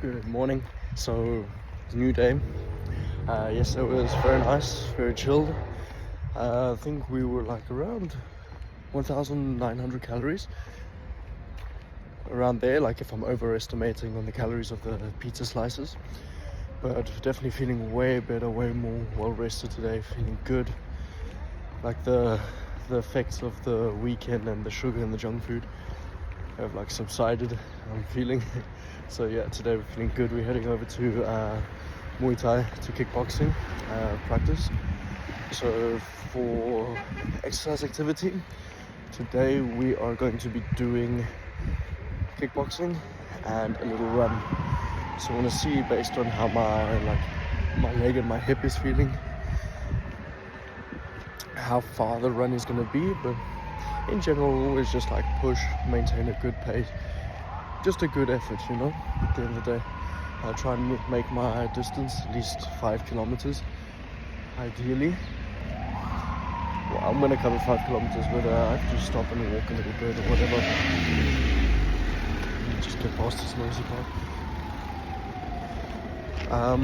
Good morning. So, it's a new day. Yesterday was very nice, very chilled. I think we were like around 1,900 calories. Around there, like if I'm overestimating on the calories of the pizza slices. But definitely feeling way better, way more well rested today, feeling good. Like the effects of the weekend and the sugar and the junk food have like subsided. I'm feeling so yeah, today we're feeling good. We're heading over to Muay Thai, to kickboxing practice. So for exercise activity today we are going to be doing kickboxing and a little run. So I want to see, based on how my leg and my hip is feeling, how far the run is going to be. But in general, always just like push, maintain a good pace, just a good effort, you know. At the end of the day, I'll try and make my distance at least 5 kilometers ideally. Well, I'm gonna cover 5 kilometers, whether I have to stop and walk a little bit or whatever. Just get past this noisy part.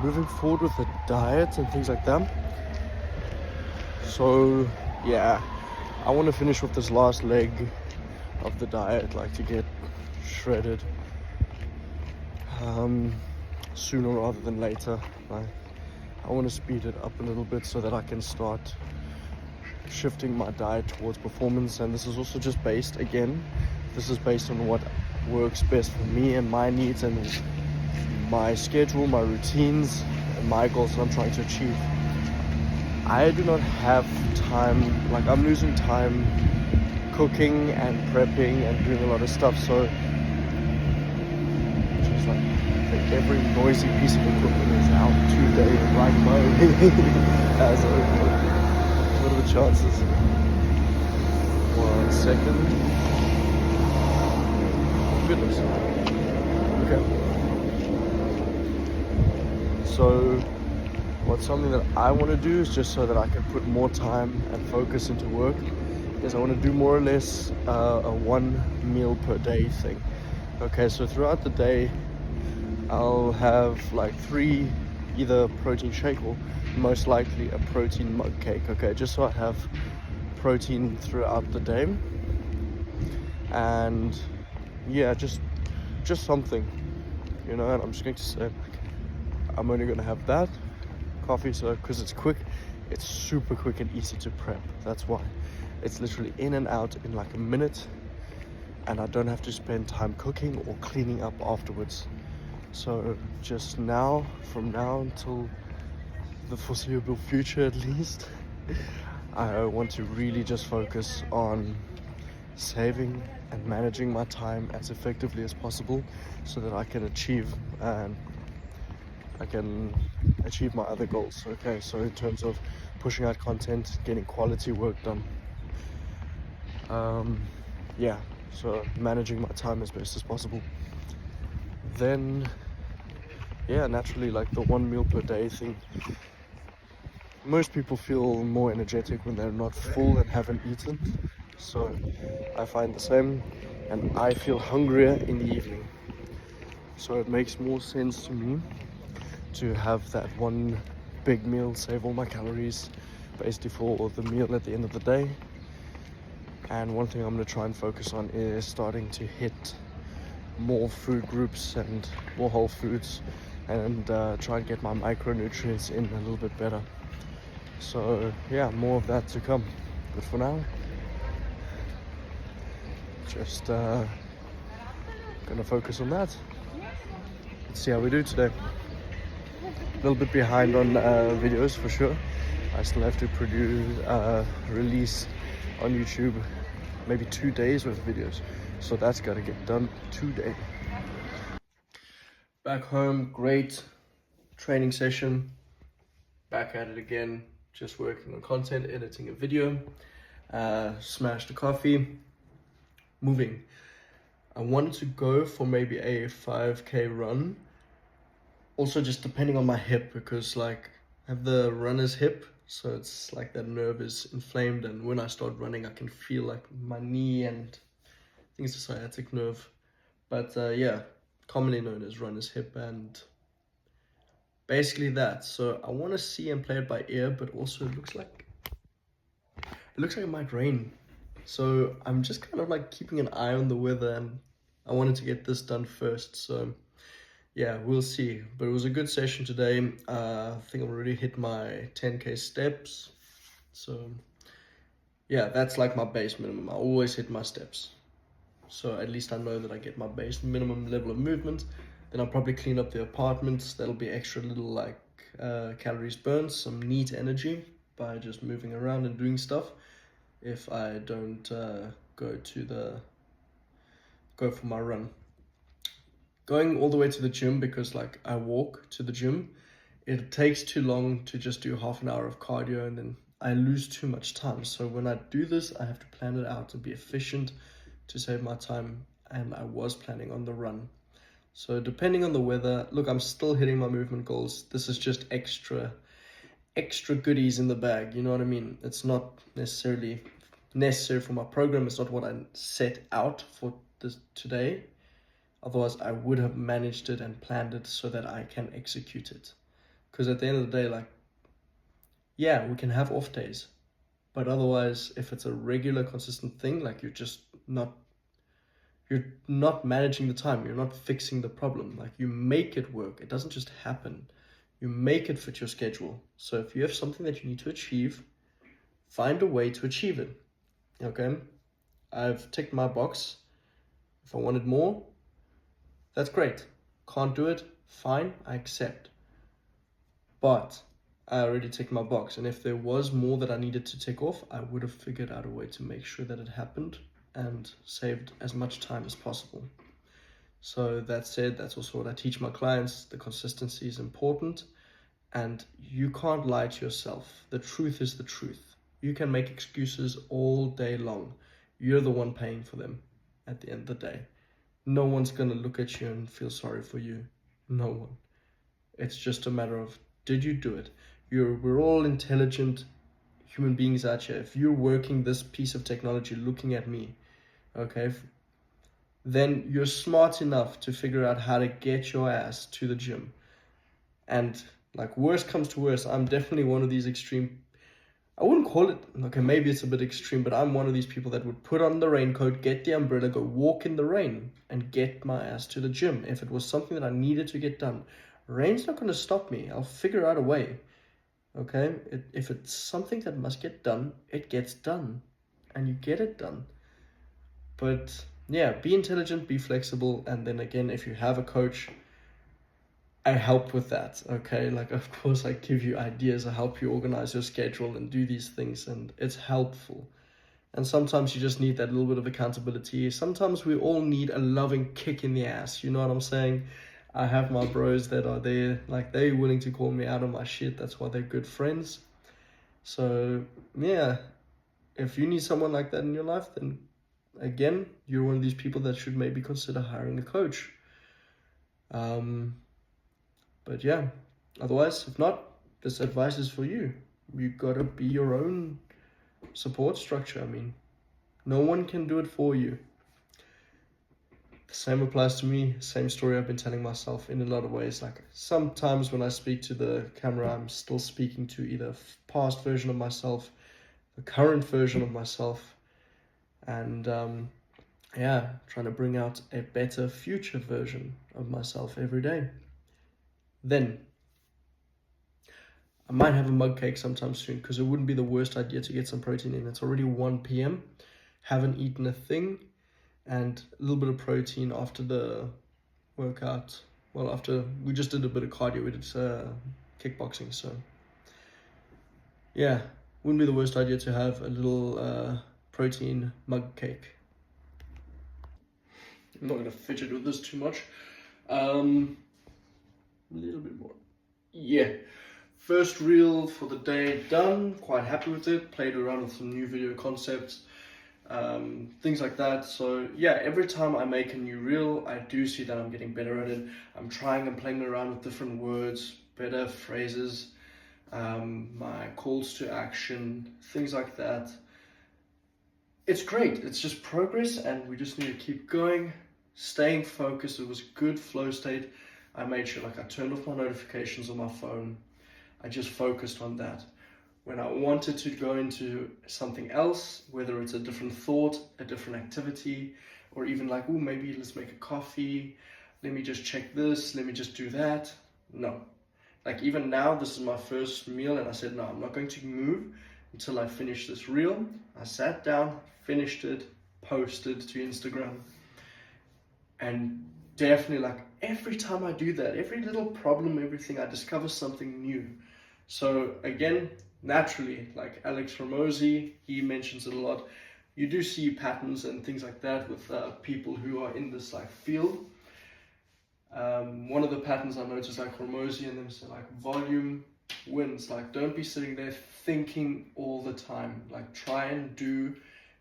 Moving forward with the diet and things like that. So yeah, I want to finish with this last leg of the diet, like to get shredded sooner rather than later. I want to speed it up a little bit so that I can start shifting my diet towards performance. And this is also just based, again, this is based on what works best for me and my needs and my schedule, my routines, and my goals that I'm trying to achieve. I do not have time, like I'm losing time cooking and prepping and doing a lot of stuff, so just like every noisy piece of equipment is out today right now. So what are the chances? 1 second. Oh, goodness. Okay. So what's something that I want to do is, just so that I can put more time and focus into work, is I want to do more or less a 1 meal per day thing. Okay, so throughout the day I'll have like 3 either protein shake or most likely a protein mug cake. Okay, just so I have protein throughout the day. And yeah, just something, you know. And I'm just going to say, I'm only going to have that coffee, so because it's quick, it's super quick and easy to prep. That's why it's literally in and out in like a minute, and I don't have to spend time cooking or cleaning up afterwards. So just now, from now until the foreseeable future at least, I want to really just focus on saving and managing my time as effectively as possible so that I can achieve my other goals. Okay, so in terms of pushing out content, getting quality work done, yeah, so managing my time as best as possible. Then yeah, naturally, like the 1 meal per day thing, most people feel more energetic when they're not full and haven't eaten, so I find the same, and I feel hungrier in the evening, so it makes more sense to me to have that one big meal, save all my calories basically for the meal at the end of the day. And one thing I'm going to try and focus on is starting to hit more food groups and more whole foods, and try and get my micronutrients in a little bit better. So yeah, more of that to come, but for now, just gonna focus on that. Let's see how we do today. A little bit behind on videos for sure. I still have to release on YouTube maybe 2 days worth of videos, so that's got to get done today. Back home, great training session, back at it again, just working on content, editing a video, smashed a coffee, moving. I wanted to go for maybe a 5k run, also just depending on my hip, because like I have the runner's hip, so it's like that nerve is inflamed, and when I start running I can feel like my knee, and I think it's a sciatic nerve. But yeah, commonly known as runner's hip, and basically that. So I want to see and play it by ear, but also it looks like it might rain. So I'm just kind of like keeping an eye on the weather, and I wanted to get this done first. So yeah, we'll see. But it was a good session today. I think I've already hit my 10K steps. So yeah, that's like my base minimum. I always hit my steps. So at least I know that I get my base minimum level of movement. Then I'll probably clean up the apartments. That'll be extra little like calories burned, some neat energy by just moving around and doing stuff. If I don't go for my run. Going all the way to the gym, because like I walk to the gym, it takes too long to just do half an hour of cardio, and then I lose too much time. So when I do this, I have to plan it out to be efficient, to save my time, and I was planning on the run. So depending on the weather, look, I'm still hitting my movement goals. This is just extra goodies in the bag, you know what I mean? It's not necessarily necessary for my program. It's not what I set out for this today. Otherwise, I would have managed it and planned it so that I can execute it. Because at the end of the day, like, yeah, we can have off days. But otherwise, if it's a regular, consistent thing, like you're not managing the time. You're not fixing the problem. Like you make it work. It doesn't just happen. You make it fit your schedule. So if you have something that you need to achieve, find a way to achieve it. Okay? I've ticked my box. If I wanted more, that's great. Can't do it, fine, I accept. But I already ticked my box, and if there was more that I needed to tick off, I would have figured out a way to make sure that it happened and saved as much time as possible. So that said, that's also what I teach my clients. The consistency is important, and you can't lie to yourself. The truth is the truth. You can make excuses all day long. You're the one paying for them at the end of the day. No one's going to look at you and feel sorry for you. No one. It's just a matter of, did you do it? We're all intelligent human beings out here. If you're working this piece of technology looking at me, okay, then you're smart enough to figure out how to get your ass to the gym. And like worst comes to worst, I'm definitely one of these extreme, I wouldn't call it, okay, maybe it's a bit extreme, but I'm one of these people that would put on the raincoat, get the umbrella, go walk in the rain and get my ass to the gym. If it was something that I needed to get done, rain's not going to stop me. I'll figure out a way. Okay, if it's something that must get done, it gets done, and you get it done. But yeah, be intelligent, be flexible, and then again, if you have a coach, I help with that. Okay, like of course I give you ideas, I help you organize your schedule and do these things, and it's helpful. And sometimes you just need that little bit of accountability. Sometimes we all need a loving kick in the ass. You know what I'm saying? I have my bros that are there, like they're willing to call me out on my shit. That's why they're good friends. So yeah, if you need someone like that in your life, then again, you're one of these people that should maybe consider hiring a coach. But yeah, otherwise, if not, this advice is for you. You gotta be your own support structure. I mean, no one can do it for you. The same applies to me. Same story I've been telling myself in a lot of ways. Like sometimes when I speak to the camera, I'm still speaking to either a past version of myself, the current version of myself, and yeah, trying to bring out a better future version of myself every day. Then I might have a mug cake sometime soon, because it wouldn't be the worst idea to get some protein in. It's already 1 p.m. Haven't eaten a thing, and a little bit of protein after the workout. Well, after we just did a bit of cardio, we did kickboxing. So yeah, wouldn't be the worst idea to have a little protein mug cake. I'm not gonna fidget with this too much. A little bit more. Yeah. First reel for the day done, quite happy with it, played around with some new video concepts, things like that. So yeah, every time I make a new reel, I do see that I'm getting better at it. I'm trying and playing around with different words, better phrases, my calls to action, things like that. It's great, it's just progress, and we just need to keep going. staying focused. It was a good flow state. I made sure like I turned off my notifications on my phone. I just focused on that. When I wanted to go into something else, whether it's a different thought, a different activity, or even like, oh, maybe let's make a coffee, let me just check this, let me just do that. No. Like even now, this is my first meal and I said, no, I'm not going to move until I finish this reel. I sat down, finished it, posted to Instagram. And definitely like every time I do that, every little problem, everything, I discover something new. So again, naturally, like Alex Ramosi, he mentions it a lot. You do see patterns and things like that with people who are in this like field. One of the patterns I noticed, like Ramosi and them say like volume wins. Like don't be sitting there thinking all the time. Like try and do.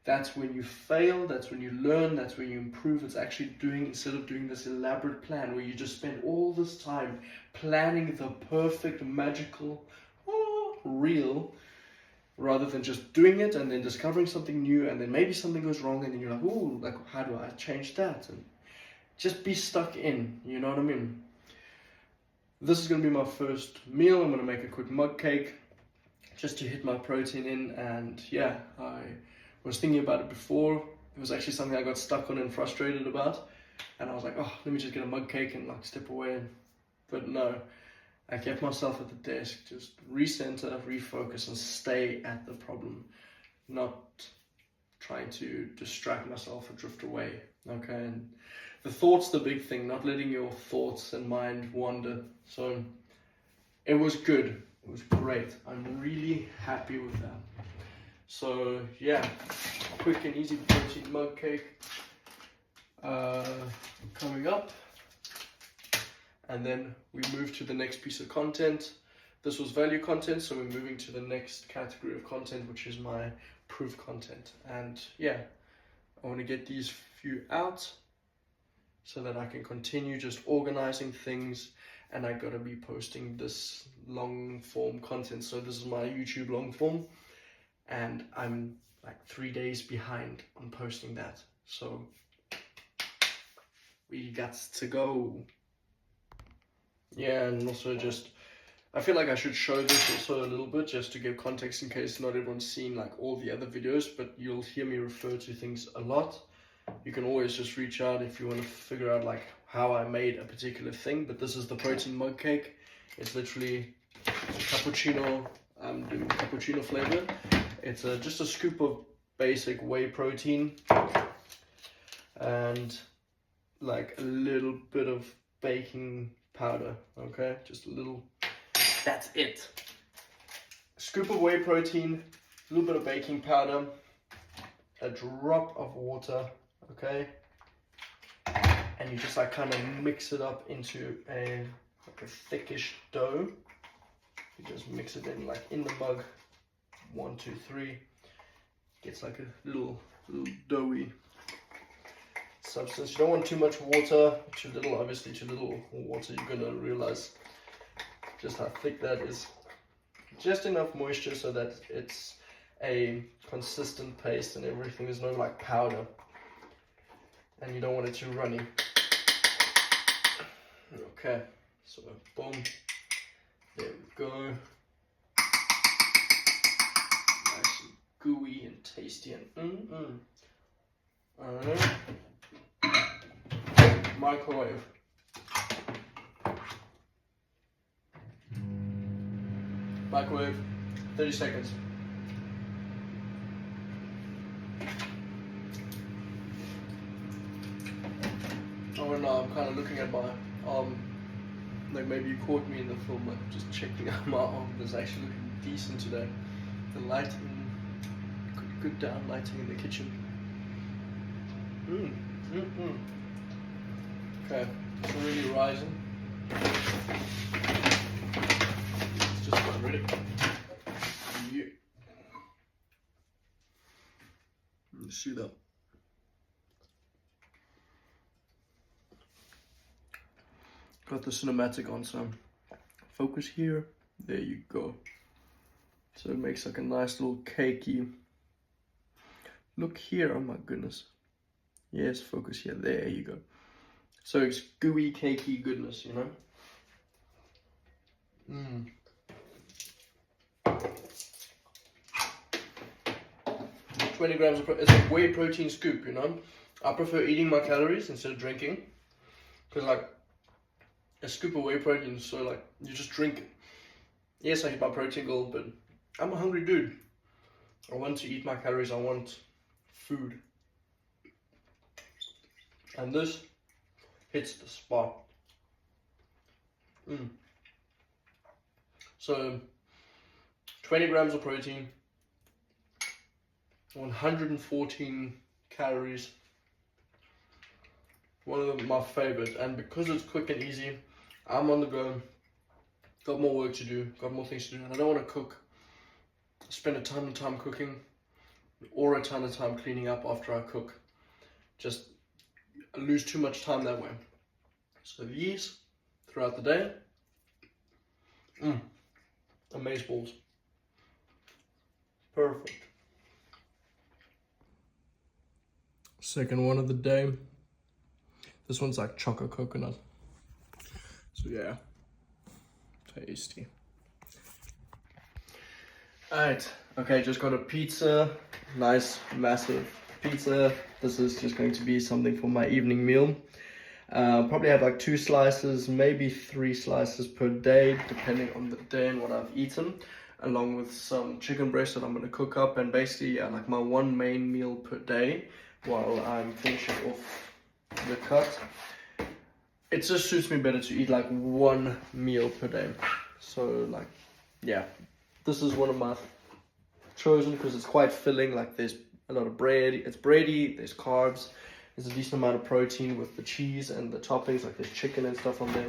That's when you fail, that's when you learn, that's when you improve. It's actually doing, instead of doing this elaborate plan where you just spend all this time planning the perfect magical reel, rather than just doing it and then discovering something new and then maybe something goes wrong and then you're like, oh, like how do I change that? And just be stuck in, you know what I mean? This is going to be my first meal. I'm going to make a quick mug cake just to hit my protein in. And yeah, I was thinking about it before. It was actually something I got stuck on and frustrated about. And I was like, oh, let me just get a mug cake and like step away. But no, I kept myself at the desk, just recenter, refocus, and stay at the problem, not trying to distract myself or drift away. Okay, and the thought's the big thing, not letting your thoughts and mind wander. So it was good. It was great. I'm really happy with that. So yeah, quick and easy protein mug cake coming up. And then we move to the next piece of content. This was value content, so we're moving to the next category of content, which is my proof content. And yeah, I want to get these few out so that I can continue just organizing things, and I gotta be posting this long form content. So this is my YouTube long form, and I'm like 3 days behind on posting that. So we got to go. Yeah, and also just, I feel like I should show this also a little bit just to give context in case not everyone's seen like all the other videos, but you'll hear me refer to things a lot. You can always just reach out if you want to figure out like how I made a particular thing, but this is the protein mug cake. It's literally cappuccino, I'm doing cappuccino flavor. It's just a scoop of basic whey protein and like a little bit of baking powder, okay? Just a little, that's it. A scoop of whey protein, a little bit of baking powder, a drop of water, okay? And you just like kind of mix it up into a thickish dough. You just mix it in like in the mug, 1, 2, 3. Gets like a little doughy substance. You don't want too much water, too little, obviously too little water, you're gonna realize just how thick that is. Just enough moisture so that it's a consistent paste and everything. There's no like powder, and you don't want it too runny. Okay, so boom, there we go. Nice and gooey and tasty and Alright. Microwave. Microwave, 30 seconds. Oh no, I'm kind of looking at my arm. Like maybe you caught me in the film, like just checking out my arm. It's actually looking decent today. The lighting, good down lighting in the kitchen. Okay, it's already rising. It's just about ready. Yeah. You see that? Got the cinematic on, so focus here. There you go. So it makes like a nice little cakey look here. Oh my goodness. Yes, focus here. There you go. So it's gooey, cakey goodness, you know? 20 grams of it's a whey protein scoop, you know? I prefer eating my calories instead of drinking. Because like, a scoop of whey protein, so like, you just drink it. Yes, I eat my protein goal, but I'm a hungry dude. I want to eat my calories, I want food. And this hits the spot. So 20 grams of protein, 114 calories. One of my favorites, and because it's quick and easy, I'm on the go, got more work to do, got more things to do, and I don't want to cook, spend a ton of time cooking or a ton of time cleaning up after I cook. Just lose too much time that way. So these throughout the day, amazeballs. Perfect. Second one of the day. This one's like chocolate coconut. So yeah, tasty. Alright, okay, just got a pizza. Nice, massive pizza. This is just going to be something for my evening meal. Probably have like 2 slices, maybe 3 slices per day, depending on the day and what I've eaten, along with some chicken breast that I'm going to cook up, and basically like my one main meal per day while I'm finishing off the cut. It just suits me better to eat like 1 meal per day. So like, yeah, this is one of my chosen because it's quite filling. Like there's a lot of bread, it's bready, there's carbs, there's a decent amount of protein with the cheese and the toppings, like there's chicken and stuff on there.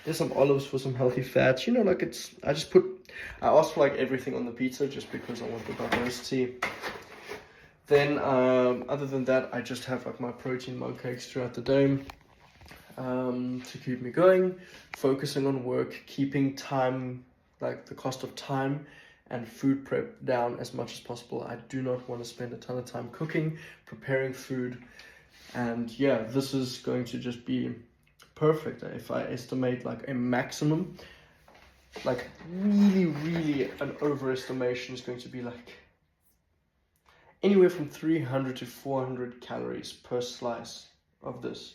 There's some olives for some healthy fats, you know, like it's, I asked for like everything on the pizza just because I want the diversity. Then other than that, I just have like my protein mug cakes throughout the day to keep me going, focusing on work, keeping time, like the cost of time and food prep down as much as possible. I do not want to spend a ton of time cooking, preparing food, and yeah, this is going to just be perfect. If I estimate like a maximum, like really an overestimation is going to be like anywhere from 300 to 400 calories per slice of this.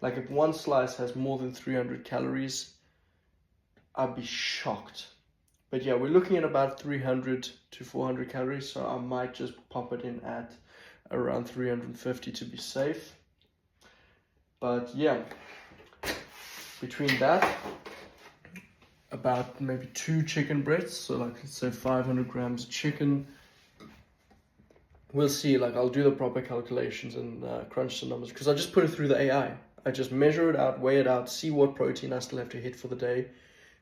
Like if one slice has more than 300 calories, I'd be shocked. But yeah, we're looking at about 300 to 400 calories, so I might just pop it in at around 350 to be safe. But yeah, between that, about maybe 2 chicken breasts, so like let's say 500 grams of chicken. We'll see, like I'll do the proper calculations and crunch the numbers, because I just put it through the AI. I just measure it out, weigh it out, see what protein I still have to hit for the day,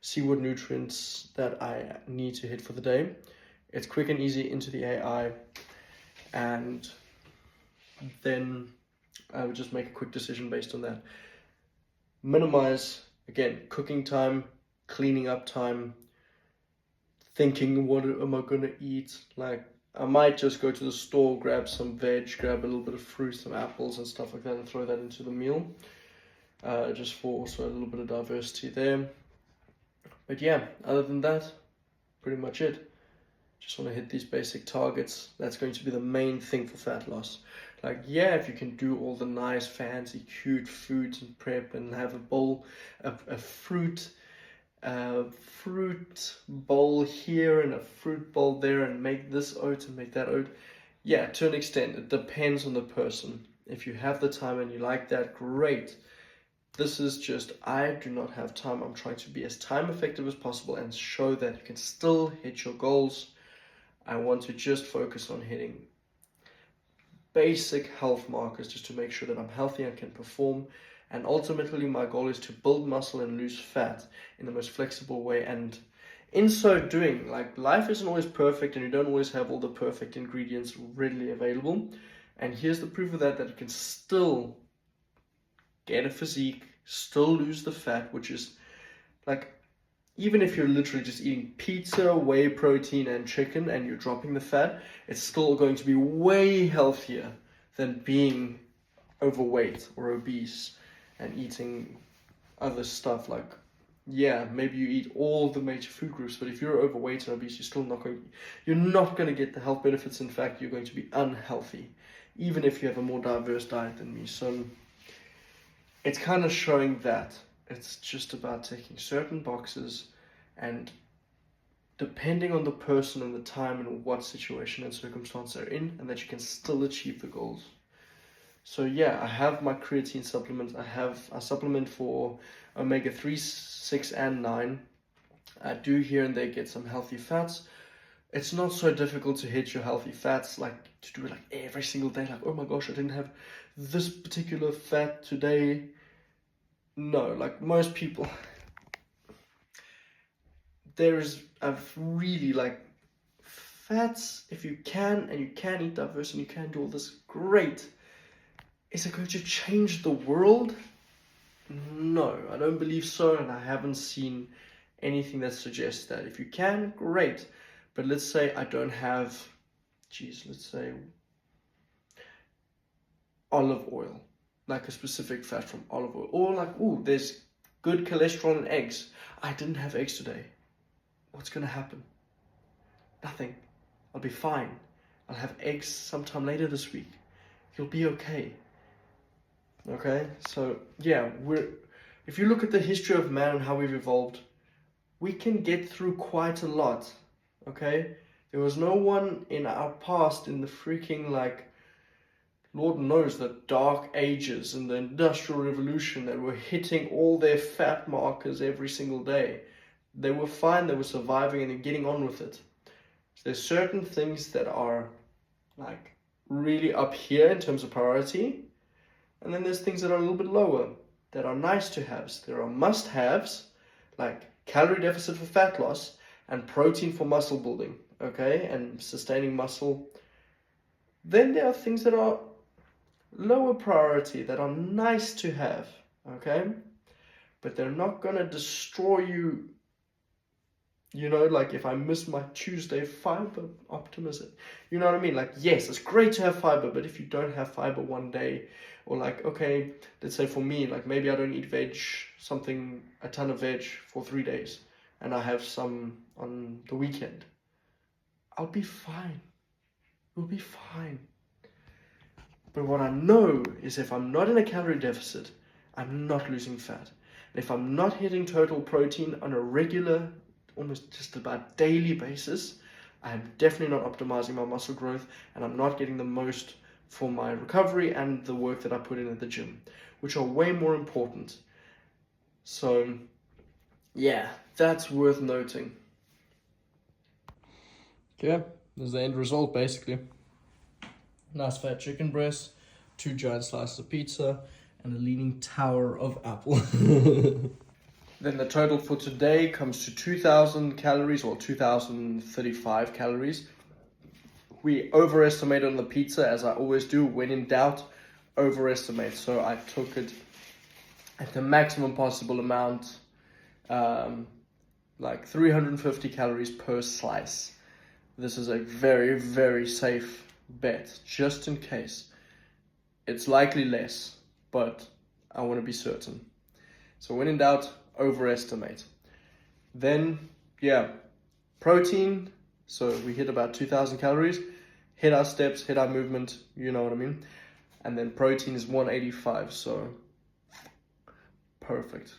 see what nutrients that I need to hit for the day. It's quick and easy into the AI, and then I would just make a quick decision based on that. Minimize, again, cooking time, cleaning up time, thinking what am I going to eat. Like I might just go to the store, grab some veg, grab a little bit of fruit, some apples and stuff like that, and throw that into the meal, just for also a little bit of diversity there. But yeah, other than that, pretty much it. Just want to hit these basic targets. That's going to be the main thing for fat loss. Like, yeah, if you can do all the nice, fancy, cute foods and prep and have a bowl, a fruit bowl here and a fruit bowl there, and make this oat and make that oat. Yeah, to an extent, it depends on the person. If you have the time and you like that, great. This is just, I do not have time. I'm trying to be as time effective as possible and show that you can still hit your goals. I want to just focus on hitting basic health markers just to make sure that I'm healthy and can perform. And ultimately, my goal is to build muscle and lose fat in the most flexible way. And in so doing, like life isn't always perfect and you don't always have all the perfect ingredients readily available. And here's the proof of that you can still get a physique, still lose the fat, which is like, even if you're literally just eating pizza, whey protein and chicken and you're dropping the fat, it's still going to be way healthier than being overweight or obese. and eating other stuff. Like, yeah, maybe you eat all the major food groups, but if you're overweight and obese, you're not going to get the health benefits. In fact, you're going to be unhealthy, even if you have a more diverse diet than me. So it's kind of showing that it's just about ticking certain boxes, and depending on the person and the time and what situation and circumstance they're in, and that you can still achieve the goals. So yeah, I have my creatine supplement. I have a supplement for omega-3, 6, and 9. I do here and there get some healthy fats. It's not so difficult to hit your healthy fats, like to do it like every single day. Like, oh my gosh, I didn't have this particular fat today. No, like most people, there's a really like fats, if you can, and you can eat diverse and you can do all this, great. Is it going to change the world? No, I don't believe so, and I haven't seen anything that suggests that. If you can, great. But let's say I don't have, let's say olive oil, like a specific fat from olive oil. Or like, ooh, there's good cholesterol in eggs. I didn't have eggs today. What's going to happen? Nothing. I'll be fine. I'll have eggs sometime later this week. You'll be okay. Okay, so yeah, if you look at the history of man and how we've evolved, we can get through quite a lot. Okay, there was no one in our past in the freaking, like, Lord knows, the dark ages and the industrial revolution, that were hitting all their fat markers every single day. They were fine, they were surviving, and they're getting on with it. So there's certain things that are like really up here in terms of priority, and then there's things that are a little bit lower, that are nice to haves. There are must haves, like calorie deficit for fat loss and protein for muscle building, okay, and sustaining muscle. Then there are things that are lower priority, that are nice to have, okay, but they're not gonna destroy you. You know, like if I miss my Tuesday fiber optimism, you know what I mean? Like, yes, it's great to have fiber, but if you don't have fiber one day, or like, okay, let's say for me, like maybe I don't eat a ton of veg for 3 days, and I have some on the weekend, I'll be fine. We'll be fine. But what I know is if I'm not in a calorie deficit, I'm not losing fat. And if I'm not hitting total protein on a regular, almost just about daily basis, I'm definitely not optimizing my muscle growth, and I'm not getting the most for my recovery and the work that I put in at the gym, which are way more important. So yeah, that's worth noting. Okay, there's the end result basically. Nice fat chicken breast, 2 giant slices of pizza, and a leaning tower of apple. Then the total for today comes to 2,000 calories, or 2,035 calories. We overestimated on the pizza, as I always do. When in doubt, overestimate. So I took it at the maximum possible amount, like 350 calories per slice. This is a very, very safe bet, just in case. It's likely less, but I want to be certain. So when in doubt, overestimate. Then, yeah, protein. So we hit about 2,000 calories, hit our steps, hit our movement, you know what I mean? And then protein is 185, so perfect.